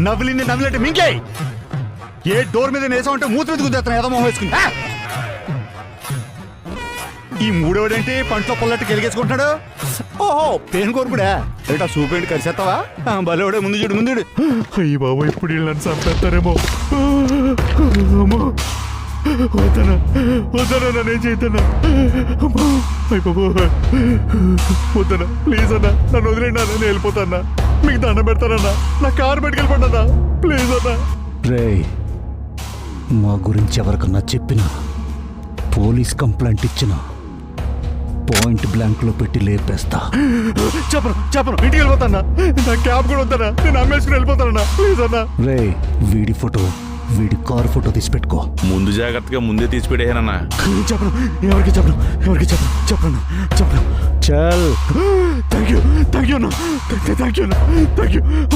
నవ్వులంటే మింగే ఏ door మీద నేసా ఉంటే మూత మీద గుద్దేస్తాను ఏదో మొహం వేసుకుని ఈ మూడోడేంటి పంటలో పొల్లట్టు గెలిగేసుకుంటున్నాడు. ఓహో పేను కోరుకుడా ఏటా సూపేంటి కలిసేస్తావా బలేవాడే ముందు చూడు ముందు అయ్యి బాబు ఇప్పుడు వీళ్ళని చంపేస్తారేమో. వద్దనా వద్దనా నన్నేం చేద్దానా అయ్యి బాబు వద్దనా ప్లీజ్ అన్నా నన్ను వదిలేండి అన్న నేను వెళ్ళిపోతానా మీకు దండం పెడతానన్నా నా కారు పెట్టుకెళ్ళిపోండి అన్నా ప్లీజ్ అన్నా. రే మా గురించి ఎవరికన్నా చెప్పినా పోలీస్ కంప్లైంట్ ఇచ్చినా పాయింట్ బ్లాంక్ లో పెట్టి లేపేస్తా. చెప్పను చెప్పను ఇంటికి వెళ్ళిపోతానా నా క్యాబ్ కూడా వద్దనా నేను అమ్మేసుకుని వెళ్ళిపోతానన్నా ప్లీజ్ అన్నా. రే వీడి ఫోటో వీడి కారు ఫోటో తీసి పెట్టుకో. ముందు జాగ్రత్తగా ముందే తీసి పెట్టేయనన్నా. చెప్పను ఎవరికి చెప్పను ఎవరికి చెప్పను చెప్పను చెప్పను. చల్ thank you thank you thank you thank you.